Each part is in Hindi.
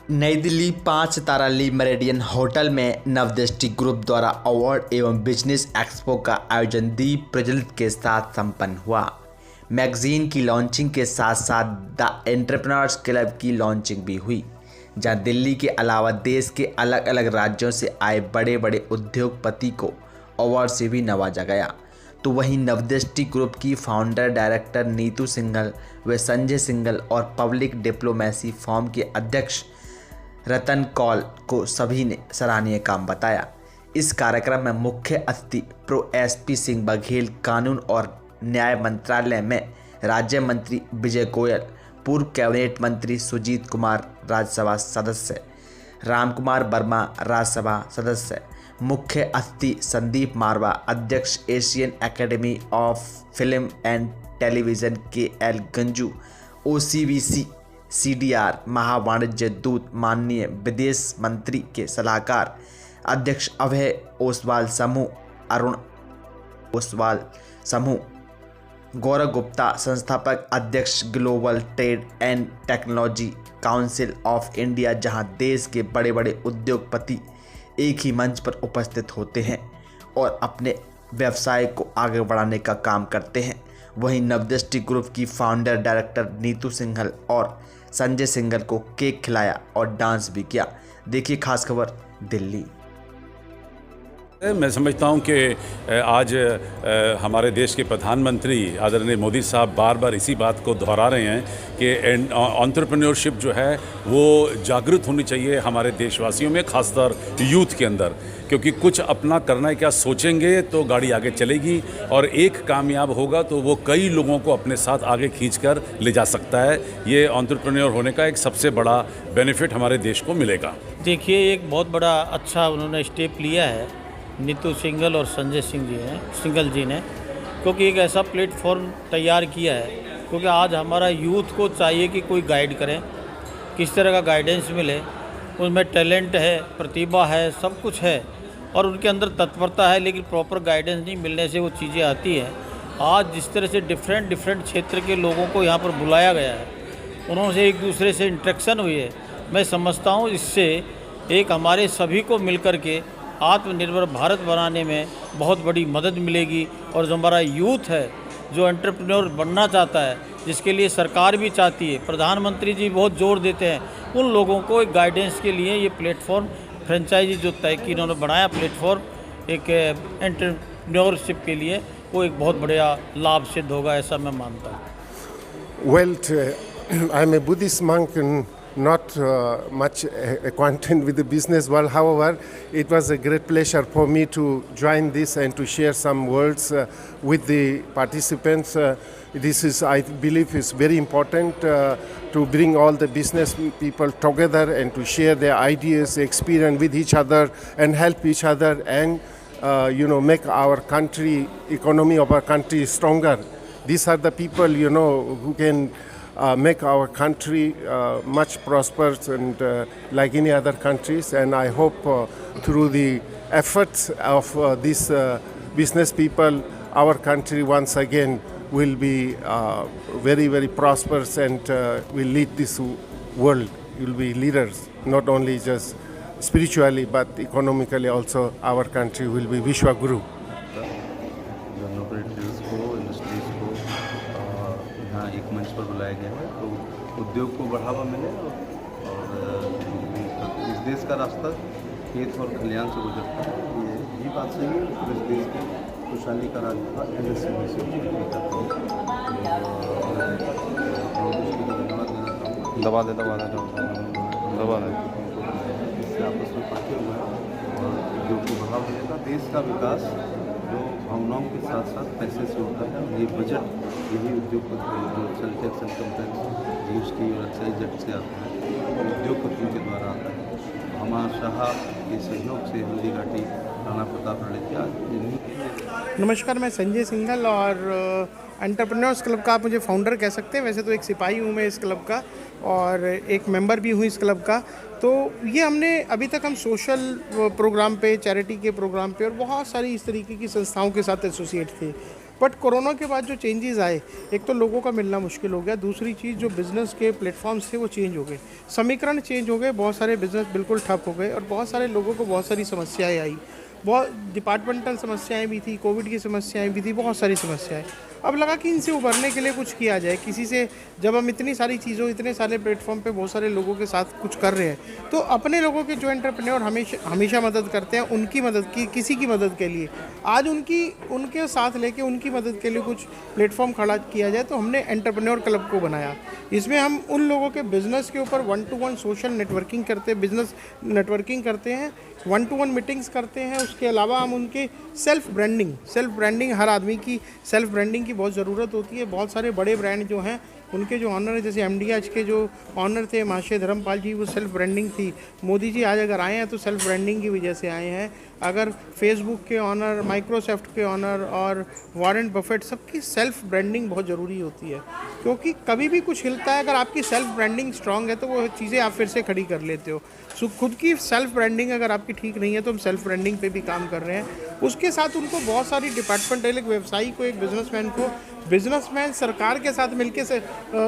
नई दिल्ली 5 सितारा ली मेरिडियन होटल में नवदृष्टि ग्रुप द्वारा अवार्ड एवं बिजनेस एक्सपो का आयोजन दीप प्रज्वलित के साथ संपन्न हुआ। मैगजीन की लॉन्चिंग के साथ साथ द एंटरप्रेन्योर्स क्लब की लॉन्चिंग भी हुई, जहां दिल्ली के अलावा देश के अलग अलग राज्यों से आए बड़े बड़े उद्योगपति को अवार्ड से भी नवाजा गया। तो वहीं नवदृष्टि ग्रुप की फाउंडर डायरेक्टर नीतू सिंघल व संजय सिंघल और पब्लिक डिप्लोमेसी फॉर्म के अध्यक्ष रतन कौल को सभी ने सराहनीय काम बताया। इस कार्यक्रम में मुख्य अतिथि प्रो एसपी सिंह बघेल, कानून और न्याय मंत्रालय में राज्य मंत्री विजय गोयल, पूर्व कैबिनेट मंत्री सुजीत कुमार राज्यसभा सदस्य, राम कुमार वर्मा राज्यसभा सदस्य, मुख्य अतिथि संदीप मारवा, अध्यक्ष Asian academy of film and television KL Ganju, OCBC CDR महावाणिज्य दूत, माननीय विदेश मंत्री के सलाहकार, अध्यक्ष अभय ओसवाल समूह, अरुण ओसवाल समूह, गौरव गुप्ता संस्थापक अध्यक्ष, global trade and technology council of India, जहां देश के बड़े बड़े उद्योगपति एक ही मंच पर उपस्थित होते हैं और अपने व्यवसाय को आगे बढ़ाने का काम करते हैं। वहीं नवदृष्टि ग्रुप की फाउंडर डायरेक्टर नीतू सिंघल और संजय सिंघल को केक खिलाया और डांस भी किया। देखिए खास खबर दिल्ली। मैं समझता हूं कि आज हमारे देश के प्रधानमंत्री आदरणीय मोदी साहब बार बार इसी बात को दोहरा रहे हैं कि एंटरप्रेन्योरशिप जो है वो जागृत होनी चाहिए हमारे देशवासियों में, खासतौर यूथ के अंदर, क्योंकि कुछ अपना करना है क्या सोचेंगे तो गाड़ी आगे चलेगी और एक कामयाब होगा तो वो कई लोगों को अपने साथ आगे खींचकर ले जा सकता है। ये एंटरप्रेन्योर होने का एक सबसे बड़ा बेनिफिट हमारे देश को मिलेगा। देखिए, एक बहुत बड़ा अच्छा उन्होंने स्टेप लिया है नीतू सिंघल और संजय सिंघल जी ने, क्योंकि एक ऐसा प्लेटफॉर्म तैयार किया है। क्योंकि आज हमारा यूथ को चाहिए कि कोई गाइड करें, किस तरह का गाइडेंस मिले, उनमें टैलेंट है, प्रतिभा है, सब कुछ है और उनके अंदर तत्परता है, लेकिन प्रॉपर गाइडेंस नहीं मिलने से वो चीज़ें आती हैं। आज जिस तरह से डिफरेंट क्षेत्र के लोगों को यहाँ पर बुलाया गया है, उन्होंने एक दूसरे से इंटरेक्शन हुई है, मैं समझता हूँ इससे एक हमारे सभी को मिलकर के आत्मनिर्भर भारत बनाने में बहुत बड़ी मदद मिलेगी। और जो हमारा यूथ है, जो एंटरप्रेन्योर बनना चाहता है, जिसके लिए सरकार भी चाहती है, प्रधानमंत्री जी बहुत जोर देते हैं, उन लोगों को एक गाइडेंस के लिए ये प्लेटफॉर्म फ्रेंचाइजी जो तय की इन्होंने बनाया प्लेटफॉर्म एक एंटरप्रेन्योरशिप के लिए, वो एक बहुत बड़ा लाभ सिद्ध होगा, ऐसा मैं मानता हूँ। Well, I'm a Buddhist monk and not much acquainted with the business world. However, it was a great pleasure for me to join this and to share some words with the participants. This is, I believe, is very important to bring all the business people together and to share their ideas, experience with each other and help each other and make our country, economy of our country stronger. These are the people, who can make our country much prosperous and like any other countries. And I hope through the efforts of these business people, our country once again will be very, very prosperous and will lead this world. Will be leaders, not only just spiritually but economically also. Our country will be Vishwa Guru. एक मंच पर बुलाया गया है तो उद्योग को बढ़ावा मिले और इस देश का रास्ता खेत और खलियान से गुजरता है। ये बात सही है, इस देश की खुशहाली का रास्ता MSME से करता है। दबा दे इससे आपस में पक्के हुए हैं और उद्योग को बढ़ावा मिलेगा। देश का विकास जो भावनाओं के साथ साथ पैसे से होता है, ये बजट यही उद्योगपति जो सेंट्रल टैक्स GST और एक्साइज जेट से आता है, उद्योगपतियों के द्वारा आता है। हमारा शाह के सहयोग से हल्दीघाटी राणा प्रताप रणित्या। नमस्कार, मैं संजय सिंघल और एंटरप्रेन्योर्स क्लब का आप मुझे फाउंडर कह सकते हैं। वैसे तो एक सिपाही हूँ मैं इस क्लब का और एक मेंबर भी हूँ इस क्लब का। तो ये हमने अभी तक हम सोशल प्रोग्राम पे, चैरिटी के प्रोग्राम पे और बहुत सारी इस तरीके की संस्थाओं के साथ एसोसिएट थे। बट कोरोना के बाद जो चेंजेस आए, एक तो लोगों का मिलना मुश्किल हो गया, दूसरी चीज़ जो बिज़नेस के प्लेटफॉर्म्स थे वो चेंज हो गए, समीकरण चेंज हो गए, बहुत सारे बिज़नेस बिल्कुल ठप हो गए और बहुत सारे लोगों को बहुत सारी समस्याएं आई, बहुत डिपार्टमेंटल समस्याएं भी थी, कोविड की समस्याएं भी थी, बहुत सारी समस्याएं। अब लगा कि इनसे उभरने के लिए कुछ किया जाए, किसी से जब हम इतनी सारी चीज़ों, इतने सारे प्लेटफॉर्म पे बहुत सारे लोगों के साथ कुछ कर रहे हैं, तो अपने लोगों के जो एंटरप्रेन्योर हमेशा मदद करते हैं, उनकी मदद की, किसी की मदद के लिए आज उनके साथ लेके उनकी मदद के लिए कुछ प्लेटफॉर्म खड़ा किया जाए, तो हमने एंटरप्रेन्योर क्लब को बनाया। इसमें हम उन लोगों के बिज़नेस के ऊपर 1-to-1 सोशल नेटवर्किंग करते हैं, बिज़नेस नेटवर्किंग करते हैं, 1-to-1 मीटिंग्स करते हैं। उसके अलावा हम उनके सेल्फ ब्रांडिंग हर आदमी की सेल्फ ब्रांडिंग की बहुत ज़रूरत होती है। बहुत सारे बड़े ब्रांड जो हैं उनके जो ऑनर है, जैसे MDH के जो ऑनर थे महाशय धर्मपाल जी, वो सेल्फ ब्रांडिंग थी। मोदी जी आज अगर आए हैं तो सेल्फ ब्रांडिंग की वजह से आए हैं। अगर फेसबुक के ऑनर, माइक्रोसॉफ्ट के ऑनर और वॉरेन बफेट, सबकी सेल्फ ब्रांडिंग बहुत ज़रूरी होती है, क्योंकि कभी भी कुछ हिलता है, अगर आपकी सेल्फ ब्रांडिंग स्ट्रांग है तो वो चीज़ें आप फिर से खड़ी कर लेते हो। सो खुद की सेल्फ ब्रांडिंग अगर आपकी ठीक नहीं है तो हम सेल्फ ब्रांडिंग पे भी काम कर रहे हैं। उसके साथ उनको बहुत सारी डिपार्टमेंटल, एक व्यवसायी को, एक बिजनेसमैन सरकार के साथ मिलके से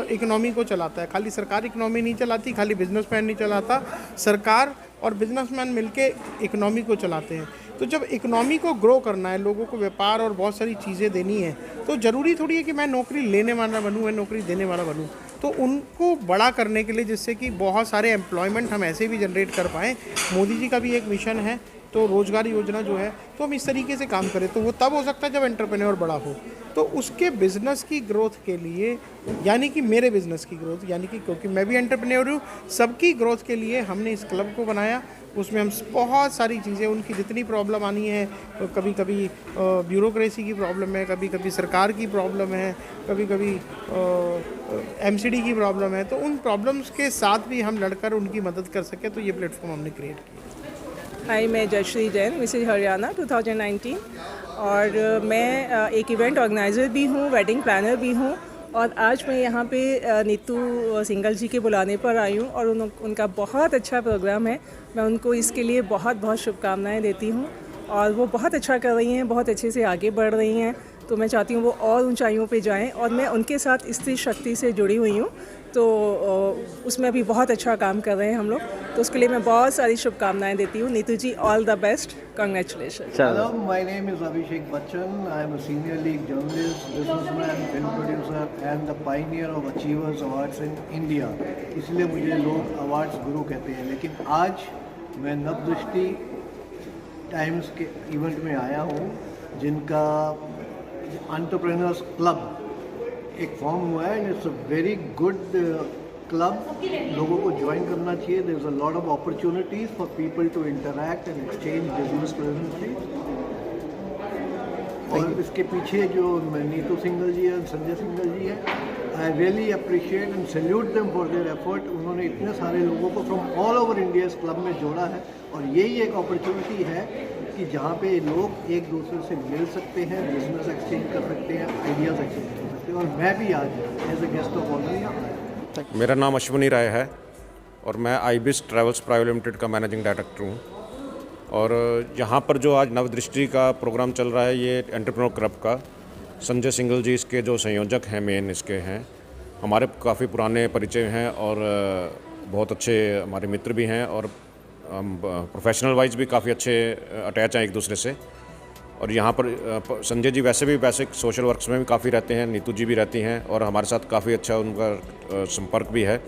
इकोनॉमी को चलाता है। खाली सरकार इकोनॉमी नहीं चलाती, खाली बिजनेसमैन नहीं चलाता, सरकार और बिजनेसमैन मिलके इकोनॉमी को चलाते हैं। तो जब इकोनॉमी को ग्रो करना है, लोगों को व्यापार और बहुत सारी चीज़ें देनी है, तो ज़रूरी थोड़ी है कि मैं नौकरी लेने वाला बनूँ, मैं नौकरी देने वाला बनूँ। तो उनको बड़ा करने के लिए, जिससे कि बहुत सारे एम्प्लॉयमेंट हम ऐसे भी जनरेट कर पाएँ, मोदी जी का भी एक मिशन है, तो रोज़गार योजना जो है, तो हम इस तरीके से काम करें, तो वो तब हो सकता है जब एंटरप्रेन्योर बड़ा हो। तो उसके बिज़नेस की ग्रोथ के लिए, यानी कि मेरे बिज़नेस की ग्रोथ, यानी कि क्योंकि मैं भी एंटरप्रेन्योर हूँ, सबकी ग्रोथ के लिए हमने इस क्लब को बनाया। उसमें हम बहुत सारी चीज़ें, उनकी जितनी प्रॉब्लम आनी है, कभी कभी ब्यूरोक्रेसी की प्रॉब्लम है, कभी कभी सरकार की प्रॉब्लम है, कभी कभी MCD की प्रॉब्लम है, तो उन प्रॉब्लम्स के साथ भी हम लड़कर उनकी मदद कर सकें, तो ये प्लेटफॉर्म हमने क्रिएट किया। हाय, मैं जयश्री जैन, मिसेज हरियाणा 2019, और मैं एक इवेंट ऑर्गेनाइज़र भी हूँ, वेडिंग प्लानर भी हूँ, और आज मैं यहाँ पे नीतू सिंगल जी के बुलाने पर आई हूँ, और उनका बहुत अच्छा प्रोग्राम है। मैं उनको इसके लिए बहुत बहुत शुभकामनाएं देती हूँ, और वो बहुत अच्छा कर रही हैं, बहुत अच्छे से आगे बढ़ रही हैं। तो मैं चाहती हूँ वो और ऊंचाइयों पे जाएं, और मैं उनके साथ स्त्री शक्ति से जुड़ी हुई हूँ, तो उसमें भी बहुत अच्छा काम कर रहे हैं हम लोग, तो उसके लिए मैं बहुत सारी शुभकामनाएं देती हूँ। Neetu ji, all the best, congratulation. Hello, my name is Abhishek Bachchan. I am a senior league journalist, businessman, film producer and the pioneer of Achievers Awards in India. इसलिए मुझे लोग अवार्ड्स गुरु कहते हैं। लेकिन आज मैं नवदृष्टि टाइम्स के इवेंट में आया हूँ, जिनका एंटरप्रेन्योर्स क्लब एक फॉर्म हुआ है, and it's a very good club. लोगों को ज्वाइन करना चाहिए। There is a lot of opportunities for people to interact and exchange business presently. और इसके पीछे जो नीतू सिंगल जी है, संजय सिंगल जी है, I really appreciate and salute them for their effort. उन्होंने इतने सारे लोगों को फ्रॉम ऑल ओवर इंडिया इस क्लब में जोड़ा है, और यही एक अपॉर्चुनिटी है कि जहाँ पे लोग एक दूसरे से मिल सकते हैं, बिजनेस एक्सचेंज कर सकते हैं, आइडियाज़ एक्सचेंज कर सकते हैं। और मैं भी आज as a guest of honour यहाँ आया। मेरा नाम अश्विनी राय है, और मैं आईबिस ट्रैवल्स प्राइवेट लिमिटेड का मैनेजिंग डायरेक्टर हूँ। और यहाँ पर जो आज नवदृष्टि का प्रोग्राम चल रहा है, ये एंटरप्रेन्योर क्लब का, संजय सिंगल जी इसके जो संयोजक हैं, मेन इसके हैं, हमारे काफ़ी पुराने परिचय हैं, और बहुत अच्छे हमारे मित्र भी हैं, और प्रोफेशनल वाइज भी काफ़ी अच्छे अटैच हैं एक दूसरे से। और यहाँ पर संजय जी वैसे सोशल वर्क्स में भी काफ़ी रहते हैं, नीतू जी भी रहती हैं, और हमारे साथ काफ़ी अच्छा उनका संपर्क भी है,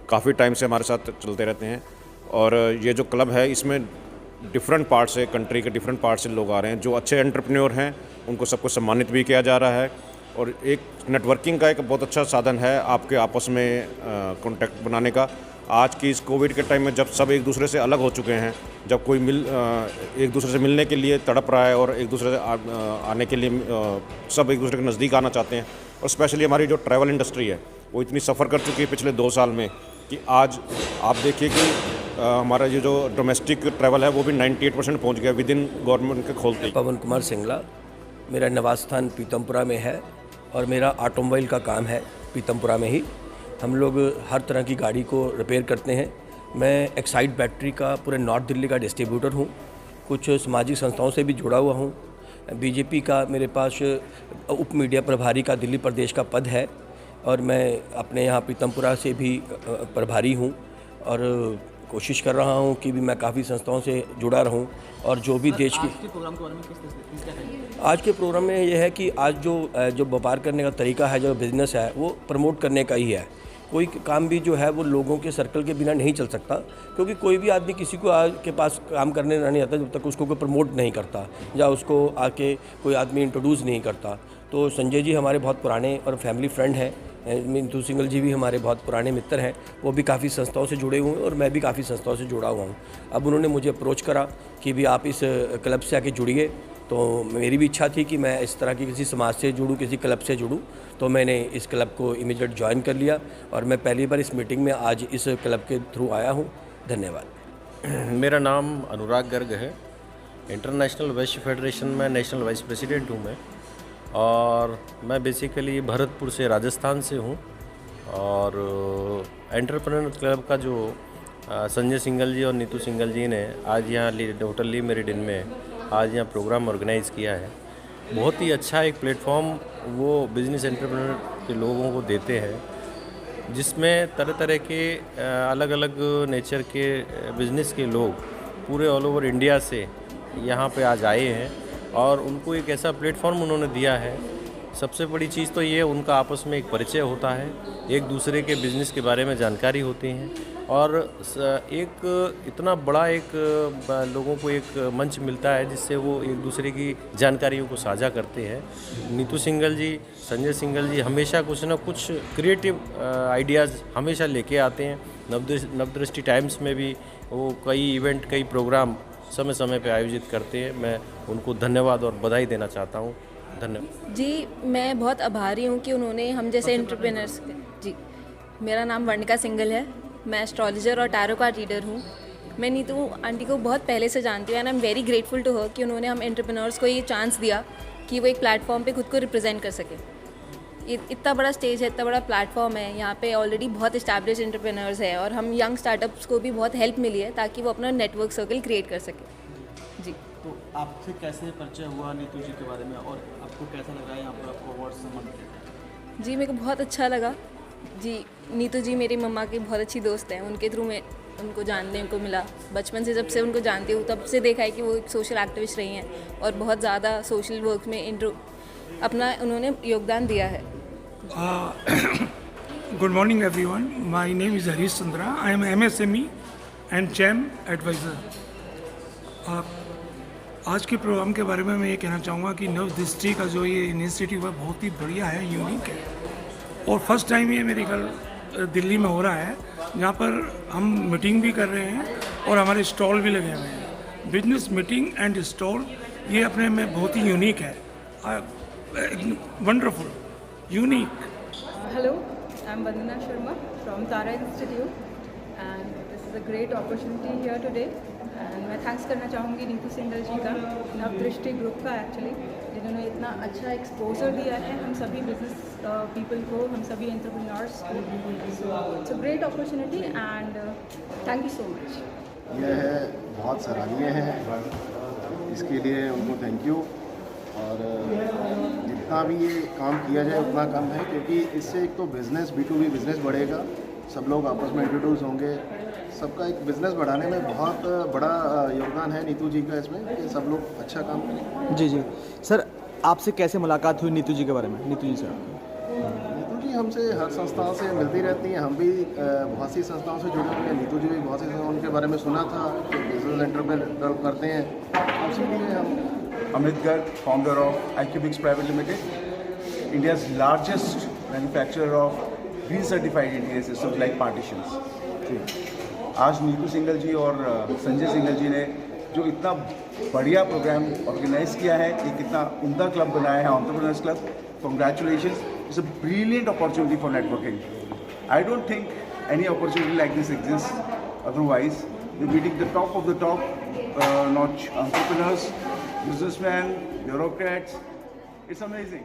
काफ़ी टाइम से हमारे साथ चलते रहते हैं। और ये जो क्लब है, इसमें डिफरेंट पार्ट से, कंट्री के डिफरेंट पार्ट से लोग आ रहे हैं। जो अच्छे एंटरप्रेन्योर हैं उनको सबको सम्मानित भी किया जा रहा है, और एक नेटवर्किंग का एक बहुत अच्छा साधन है आपके आपस में कॉन्टैक्ट बनाने का। आज की इस कोविड के टाइम में जब सब एक दूसरे से अलग हो चुके हैं, जब कोई एक दूसरे से मिलने के लिए तड़प रहा है, और एक दूसरे से आने के लिए सब एक दूसरे के नज़दीक आना चाहते हैं। और स्पेशली हमारी जो ट्रैवल इंडस्ट्री है, वो इतनी सफ़र कर चुकी है पिछले 2 साल में, कि आज आप देखिए कि हमारा ये जो डोमेस्टिक ट्रैवल है, वो भी 98% पहुँच गया विद इन गवर्नमेंट के खोलते। पवन कुमार सिंगला, मेरा निवास स्थान पीतमपुरा में है, और मेरा ऑटोमोबाइल का काम है पीतमपुरा में ही। हम लोग हर तरह की गाड़ी को रिपेयर करते हैं। मैं एक्साइड बैटरी का पूरे नॉर्थ दिल्ली का डिस्ट्रीब्यूटर हूँ। कुछ सामाजिक संस्थाओं से भी जुड़ा हुआ हूँ। बीजेपी का मेरे पास उप मीडिया प्रभारी का दिल्ली प्रदेश का पद है और मैं अपने यहाँ पीतमपुरा से भी प्रभारी हूँ और कोशिश कर रहा हूँ कि भी मैं काफ़ी संस्थाओं से जुड़ा रहूँ और जो भी देश की। आज के प्रोग्राम के बारे में किस कहेंगे? आज के प्रोग्राम में यह है कि आज जो व्यापार करने का तरीका है, जो बिज़नेस है, वो प्रमोट करने का ही है। कोई काम भी जो है वो लोगों के सर्कल के बिना नहीं चल सकता, क्योंकि कोई भी आदमी किसी को के पास काम करने नहीं आता जब तक उसको कोई प्रमोट नहीं करता या उसको आके कोई आदमी इंट्रोड्यूस नहीं करता। तो संजय जी हमारे बहुत पुराने और फैमिली फ्रेंड हैं, नीतू सिंघल जी भी हमारे बहुत पुराने मित्र हैं, वो भी काफ़ी संस्थाओं से जुड़े हुए हैं और मैं भी काफ़ी संस्थाओं से जुड़ा हुआ हूँ। अब उन्होंने मुझे अप्रोच करा कि भी आप इस क्लब से आके जुड़िए, तो मेरी भी इच्छा थी कि मैं इस तरह की किसी समाज से जुड़ूँ, किसी क्लब से जुड़ूँ, तो मैंने इस क्लब को इमीडिएट ज्वाइन कर लिया और मैं पहली बार इस मीटिंग में आज इस क्लब के थ्रू आया हूँ। धन्यवाद। मेरा नाम अनुराग गर्ग है। इंटरनेशनल वेस्ट फेडरेशन में नेशनल वाइस प्रेसिडेंट हूँ मैं, और मैं बेसिकली भरतपुर से, राजस्थान से हूँ। और एंटरप्रेन्योर क्लब का जो संजय सिंघल जी और नीतू सिंघल जी ने आज यहाँ होटल ली मेरिडियन में आज यहाँ प्रोग्राम ऑर्गेनाइज़ किया है, बहुत ही अच्छा एक प्लेटफॉर्म वो बिज़नेस एंटरप्रेन्योर के लोगों को देते हैं, जिसमें तरह तरह के अलग अलग नेचर के बिज़नेस के लोग पूरे ऑल ओवर इंडिया से यहाँ पे आज आए हैं और उनको एक ऐसा प्लेटफॉर्म उन्होंने दिया है। सबसे बड़ी चीज़ तो ये उनका आपस में एक परिचय होता है, एक दूसरे के बिज़नेस के बारे में जानकारी होती है और एक इतना बड़ा एक लोगों को एक मंच मिलता है जिससे वो एक दूसरे की जानकारियों को साझा करते हैं। नीतू सिंघल जी, संजय सिंघल जी हमेशा कुछ ना कुछ क्रिएटिव आइडियाज़ हमेशा लेके आते हैं। नवदृष्टि टाइम्स में भी वो कई इवेंट, कई प्रोग्राम समय समय पे आयोजित करते हैं। मैं उनको धन्यवाद और बधाई देना चाहता हूँ। धन्यवाद जी। मैं बहुत आभारी हूँ कि उन्होंने हम जैसे एंटरप्रेन्योर्स जी। मेरा नाम वर्णिका सिंघल है, मैं एस्ट्रोलॉजर और टैरो कार्ड रीडर हूँ। मैं नीतू आंटी को बहुत पहले से जानती हूँ and I am very grateful to her कि उन्होंने हम एंटरप्रेन्योर्स को ये चांस दिया कि वो एक प्लेटफॉर्म पे खुद को रिप्रेजेंट कर सके। इतना बड़ा स्टेज है, इतना बड़ा प्लेटफॉर्म है, यहाँ पे ऑलरेडी बहुत इस्टेब्लिश एंटरप्रेन्योर्स है और हम यंग स्टार्टअप्स को भी बहुत हेल्प मिली है ताकि वो अपना नेटवर्क सर्कल क्रिएट कर सके। जी। तो आपसे कैसे परिचय हुआ नीतू जी के बारे में और आपको कैसा लगा यहाँ पर आपको अवार्ड सम्मान किया? जी, मेरे को बहुत अच्छा लगा जी। नीतू जी मेरी मम्मा की बहुत अच्छी दोस्त हैं, उनके थ्रू में उनको जानने को मिला। बचपन से जब से उनको जानती हूँ तब से देखा है कि वो एक सोशल एक्टिविस्ट रही हैं और बहुत ज़्यादा सोशल वर्क में अपना उन्होंने योगदान दिया है। Good morning everyone. My name is Harish Chandra. I am MSME and CHAM advisor. आज के प्रोग्राम के बारे में मैं ये कहना चाहूँगा कि नवदृष्टि का जो ये इनिशिएटिव है बहुत ही बढ़िया है, यूनिक है और फर्स्ट टाइम ये मेरे ख्याल दिल्ली में हो रहा है, जहाँ पर हम मीटिंग भी कर रहे हैं और हमारे स्टॉल भी लगे हुए हैं। बिजनेस मीटिंग एंड स्टॉल ये अपने में बहुत ही यूनिक है, wonderful, unique. Hello, I'm Vandana Sharma from Tara Institute and this is a great opportunity here today and मैं थैंक्स करना चाहूँगी नीतू सिंघल जी का, नवदृष्टि ग्रुप का एक्चुअली, जिन्होंने इतना अच्छा एक्सपोजर दिया है हम सभी बिजनेस पीपल को, हम सभी एंटरप्रेन्योर्स को। So it's a great opportunity and thank you so much. यह है बहुत सराहनीय है, इसके लिए उनको थैंक यू। और जितना भी ये काम किया जाए उतना कम है, क्योंकि इससे एक तो बिज़नेस B2B बिज़नेस बढ़ेगा, सब लोग आपस में इंट्रोड्यूस होंगे, सबका एक बिज़नेस बढ़ाने में बहुत बड़ा योगदान है नीतू जी का इसमें कि सब लोग अच्छा काम करें। जी जी सर, आपसे कैसे मुलाकात हुई नीतू जी के बारे में? नीतू जी सर, नीतू जी हमसे हर संस्थाओं से मिलती रहती हैं, हम भी बहुत सी संस्थाओं से जुड़े हुए हैं। नीतू जी भी बहुत सी संस्थाओं उनके बारे में सुना था कि बिजनेस एंटरप्रेन्योर करते हैं, इसीलिए हम। Amit Garg, founder of iCubix Private Limited, India's largest manufacturer of green certified interior systems like partitions. आज नीतू सिंघल जी और संजय सिंघल जी ने जो इतना बढ़िया प्रोग्राम ऑर्गेनाइज किया है, एक इतना उम्दा क्लब बनाया है, entrepreneurs club, congratulations. It's a brilliant opportunity for networking. I don't think any opportunity like this exist otherwise. We're meeting the top of the top notch entrepreneurs, businessmen, bureaucrats. It's amazing.